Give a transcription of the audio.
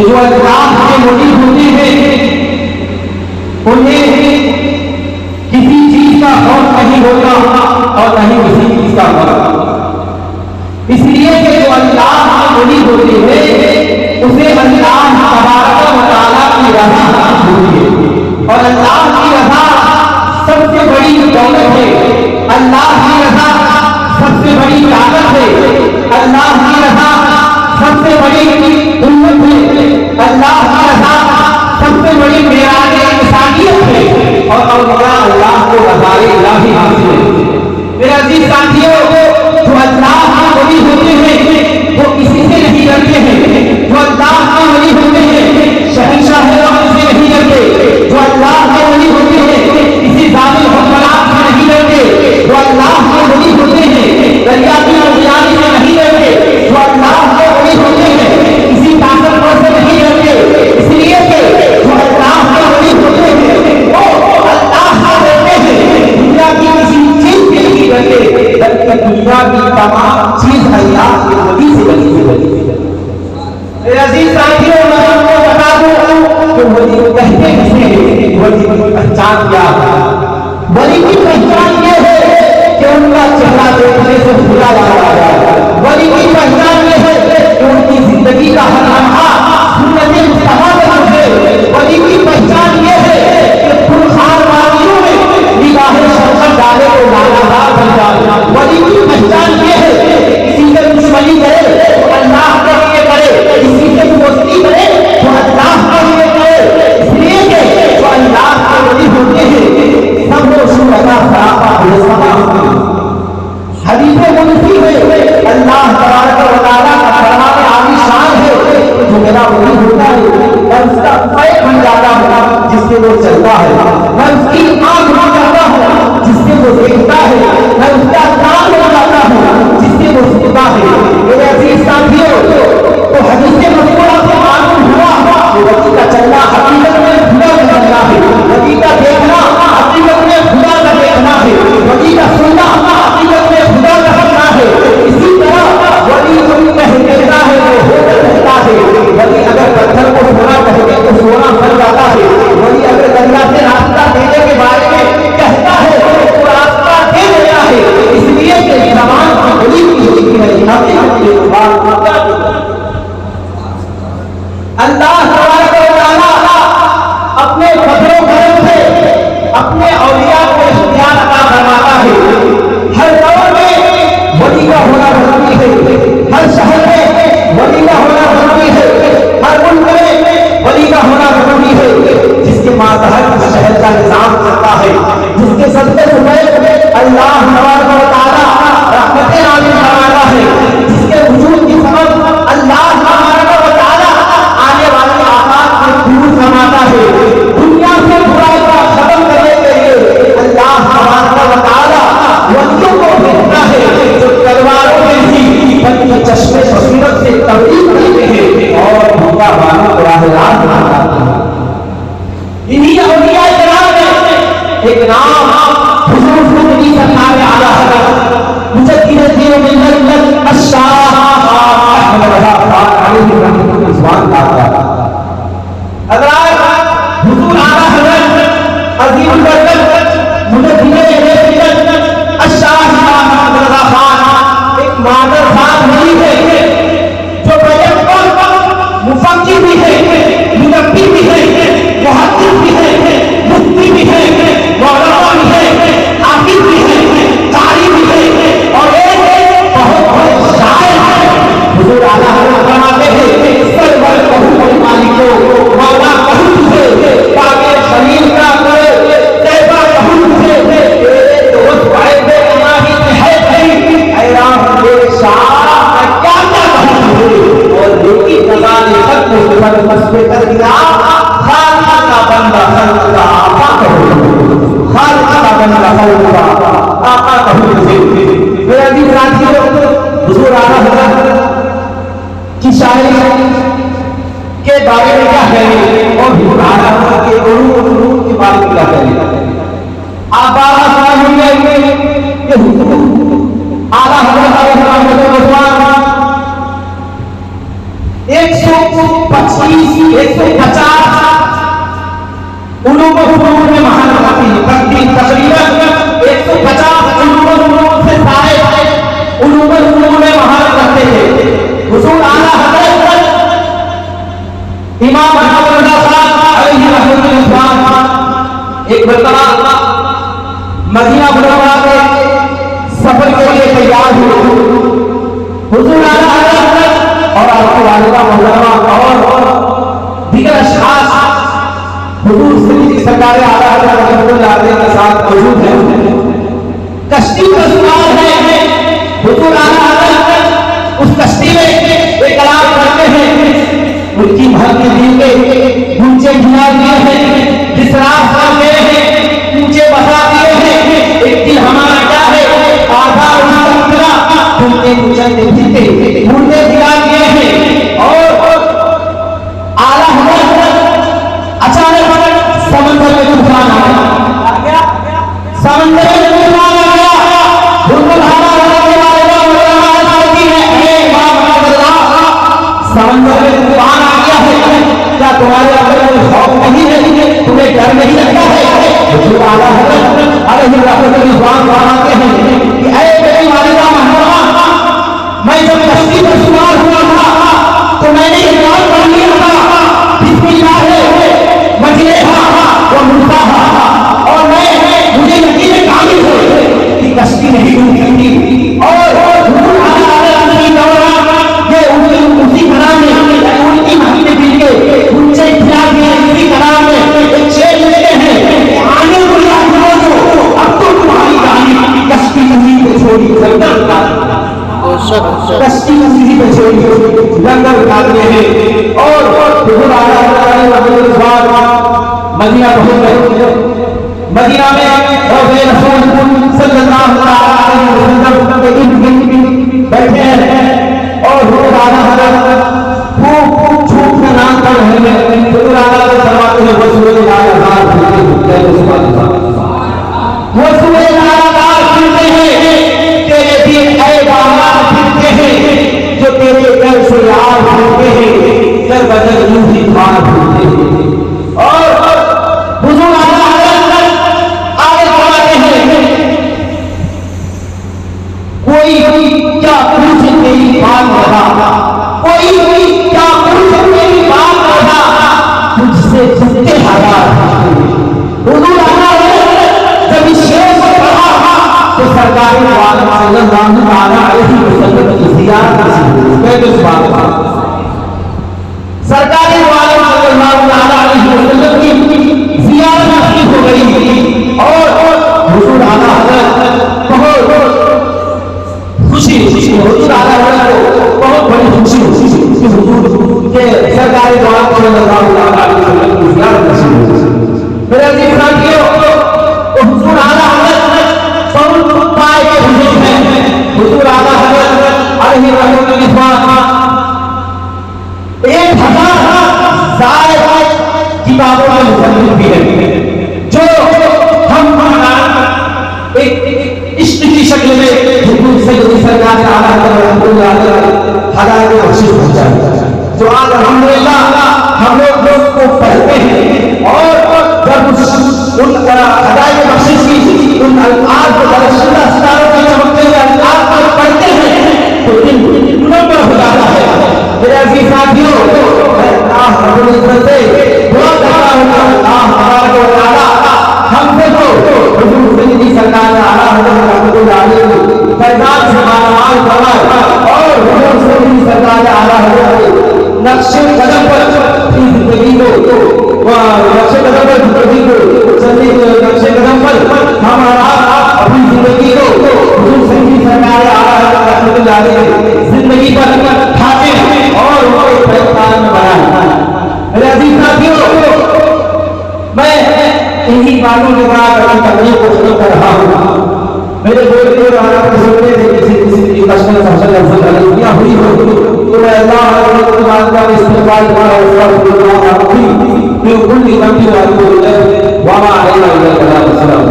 कि जो अल्लाह के वली होते हैं उन्हें किसी चीज का खौफ नहीं होता और नहीं किसी चीज का खौफ। इसलिए कि जो अल्लाह के वली होते हैं उसे अल्लाह तबारक व तआला की रज़ा होती है और अल्लाह की रज़ा सबसे बड़ी दौलत है, अल्लाह की रज़ा सबसे बड़ी ताकत है, अल्लाह की रज़ा सबसे बड़ी उम्मत है, अल्लाह की रज़ा सबसे बड़ी मेराज इंसानियत है और औलिया अल्लाह को रज़ाए इलाही हासिल है। मेरे अजीज साथियों, जो अल्लाह के वली होते हैं वो किसी से नहीं डरते हैं, जो अल्लाह के वली होते हैं शहंशाह से नहीं डरते, जो अल्लाह के वली होते हैं किसी जालिम हुक्मरान से नहीं डरते, जो अल्लाह के वली होते हैं दरिया की उजानी से नहीं डरते, जो अल्लाह के वली होते हैं किसी ताकतवर से नहीं डरते। इसलिए कि जो अल्लाह के वली होते हैं वो अल्लाह से डरते हैं, दुनिया की किसी चीज से नहीं डरते, बल्कि दुनिया की तमाम चीज अल्लाह के वली से बनी है। मेरे अजीज साथियों, मैं आपको बता दूं कि वली कहते किसे हैं, वली की पहचान क्या है। वली की पहचान ये है कि उनका चेहरा देखने से खुदा याद आ जाए। वली की पहचान ये है कि उनकी जिंदगी का हर लम्हा सुन्नत मुस्तफा पे गुजरे। वली की पहचान ये है कि खुलखार वादियों में निगाहें शफकत डाले तो लालादार बन जाए। वली की पहचान ये है कि किसी से दुश्मनी करे तो अल्लाह के लिए करे, किसी से दोस्ती करे तो अल्लाह के लिए करे। इसलिए कि जो अल्लाह के वली होते हैं सब वो शुहदा सरापा बेसमा होते हैं। हदीस कुदसी में अल्लाह तबारक व तआला का फरमान आलीशान है कि जो मेरा वली होता है मैं उसका पैर बन जाता हूँ जिससे वो चलता है, मैं उसकी आंख बन जाता हूँ जिससे वो देखता है, मैं उसका कान बन जाता हूँ जिससे वो सुनता है। मेरे अजीज साथियों, तो हदीस मज़कूरा से मालूम हुआ कि वली का चलना हकीकत में खुदा का चलना है, वली का देखना हकीकत में खुदा का देखना है, वली का सुनना हकीकत में खुदा का सुनना है। इसी तरह वली जो कह देता है वो होकर रहता है। वली अगर पत्थर को सोना कहते तो सोना बन जाता है। वली अगर दरिया से रास्ता देने के बारे में कहता है तो रास्ता दे देता है। इसलिए कि जबान की वली की होती है, अल्लाह तबारक व तआला अपने फजल व करम से अपने औलिया को इख्तियार अता फरमाता है। हर दौर में वली का होना जरूरी है, हर शहर में वली का होना जरूरी है, हर मुल्क में वली का होना जरूरी है। जिसके मातहत शहर का निजाम चलता है, जिसके सदके सुबह अल्लाह तबारक व तआला रहमतें नाज़िल फरमाता है, जिसके वजूद की समझ अल्लाह तबारक व तआला आने वाले आफात से दूर फरमाता है। दुनिया से बुराई का खत्म करने के लिए अल्लाह तबारक व तआला वलियों को भेजता है जो तलवारों में ही बल्कि चश्मे बसीरत से तब्दील करते हैं और भूखा वालों को राह बनाते हैं। इन्हीं औलिया किराम में एक नाम हुजूर नबी सरकार आला हज़रत मुजद्दिद दीन मिल्लत अश-शाह अहमद रज़ा खान अलैहि रहमतुल्लाह आता हज़रत हुजूर आला हज़रत अज़ीमुल बरकत मुजद्दिद मिल्लत अश-शाह अहमद रज़ा खान एक मादर खान वली है जो बयान मुफक्किर भी है, मुनब्बी भी है, मुहद्दिस भी है, मुफ्ती भी है, मौलाना भी है, हाफिज भी है, कारी भी है और एक बहुत बड़े शायर है। हुजूर आला हज़रत फरमाते हैं सरवर कहूँ कोई मालिको मौला कहूँ तुझे पाके खलील का करे तैबा कहूँ तुझे तेरे दोस्त भाई बे इमाही में है भाई हैरान मेरे शाह क्या क्या कहूँ तुझे और लेकिन नज़ारे तक मुझे मसले कर दिया। खालिका का बंदा खल्क का आपा कहूँ, खालिका का बंदा खल्क का आपा कहूँ तुझे। मेरे अजीज साथियों, हुजूर आला हज़रत की शायरी के बारे में क्या कहेंगे और हुजूर आला हज़रत के उलूम के बारे में क्या कहेंगे। आप बारह साल होंगे कि हुजूर आला हज़रत 125 इमाम मोहम्मद रजा साहब अलैहि रहमतुल्लाह एक मरतबा मदीना मुनव्वरा के सफर के लिए तैयार हुए। हुजूर आला हज़रत और आपकी वालिदा मोहतरमा और दीगर अशखास हुजूर सरकार आला हज़रत रहमतुल्लाह अलैहि के साथ मौजूद हैं। कश्ती पर सवार है हुजूर आला हज़रत, उस कश्ती में एक कलाम करते हैं, उनकी महल के दिल के ऊंचे गिरा दिए हैं, जिस रास्ते में ऊंचे बसा दिए हैं, एक दिल हमारा क्या है आधा उसका पूरा घूमते चलते फिरते मुर्दे गिरा दिए हैं। और आला हज़रत अचानक समंदर में तूफान आ गया, समंदर में तूफान आ गया। बिल्कुल हमारा समंदर में तूफान आ गया है, क्या तुम्हारे अंदर कोई खौफ नहीं है, तुम्हें डर नहीं लगता है? हुजूर आला हज़रत अलैहि रहमतुल्लाह फरमाते हैं कि ऐ मेरी वालिदा मोहतरमा, मैं जब कश्ती पर सवार हुआ था तो मैंने ये दुआ पढ़ लिया था, बिस्मिल्लाह मजरेहा व मुर्साहा, और मुझे यकीन कामिल है कि कश्ती नहीं डूबेगी। और हुजूर आला हज़रत की दौरान ये उसी कलाम में उनकी महल के दिल के ऊंचे गिरा दिए, इसी कलाम में एक शेर लिखते हैं, आने वाला जो अब तो तुम्हारी कहानी कश्ती नदी पे छोड़ी जंगल उतार, कश्ती नदी पे छोड़ी जंगल उतारते हैं। और हुजूर आला हज़रत मदीना पहुंच गए। मदीना में रोज़े रसूल सल्लल्लाहु अलैहि वसल्लम के इर्द-गिर्द बैठे हैं और हुजूर आला हज़रत खूब झूठ में नाम कर रहे हैं। हुजूर आला हज़रत फरमाते हैं वसूले लागातार फिरते हैं, तेरे दिल ऐ बाहर फिरते हैं, जो तेरे दर से यार फिरते हैं, दर बदर यूं ही बार फिरते हैं। और हुजूर आला हज़रत आगे फरमाते हैं, कोई क्या पूछे तेरी बात रहा, कोई क्या पूछे तेरी बात रहा, तुझसे जितने हजार। हुजूर आला हज़रत जब इस शेर को पढ़ा तो सरकार सल्लल्लाहु अलैहि वसल्लम की ज़ियारत नसीब हुई। सरकार सल्लल्लाहु अलैहि वसल्लम की ज़ियारत नसीब हो गई और हुजूर आला हज़रत बहुत खुशी, हुजूर आला हज़रत को बहुत बड़ी खुशी कि हुजूर के सरकार सल्लल्लाहु अलैहि वसल्लम की ज़ियारत नसीब हुई। मेरे अजीज साथियों, हुजूर आला हज़रत बहुत पाए के हुजूर हैं। हुजूर आला हज़रत अलैहि रहमतुल्लाह 1000 ज़ायद किताबों में मुसन्निफ भी हैं, जो हम एक इश्क की शक्ल में हुजूर सैयदी सरकार आला हज़रत हज़ार बख्शिश पहुंचाई, जो आज अल्हम्दुलिल्लाह हम लोग को पढ़ते हैं। और जब उन हज़ार बख्शिश की उन अल्फाज को बरसुल्लाह सितारों के चमकते हुए अल्फाज को पढ़ते हैं तो दिल मुनव्वर हो जाता है। मेरे अजीज साथियों, मैं अल्लाह रब्बुल इज्जत से दुआ करता हूं कि अल्लाह तबारक व तआला हमसे तो हुजूर सैयदी सरकार आला हज़रत रहमतुल्लाह अलैहि फैज़ान से मालामाल फरमाए और हुजूर सैयदी सरकार आला हज़रत नक्शे कदम पर अपनी जिंदगी को नक्शे कदम पर नक्शे कदम पर हमारा अपनी जिंदगी को हुजूर सैयदी सरकार आला हज़रत रहमतुल्लाह अलैहि जिंदगी पर ठाके और उनको एक पहचान में बनाए। मेरे अजीज साथियों, मैं इन्हीं बातों के बाद अपनी तकलीफ को खत्म कर रहा हूँ। मेरे बोलते हुए आप सुनते थे किसी की कश्मल सबसे गलतियां हुई हो तो मैं अल्लाह की बात का इस्तेमाल कर रहा हूँ।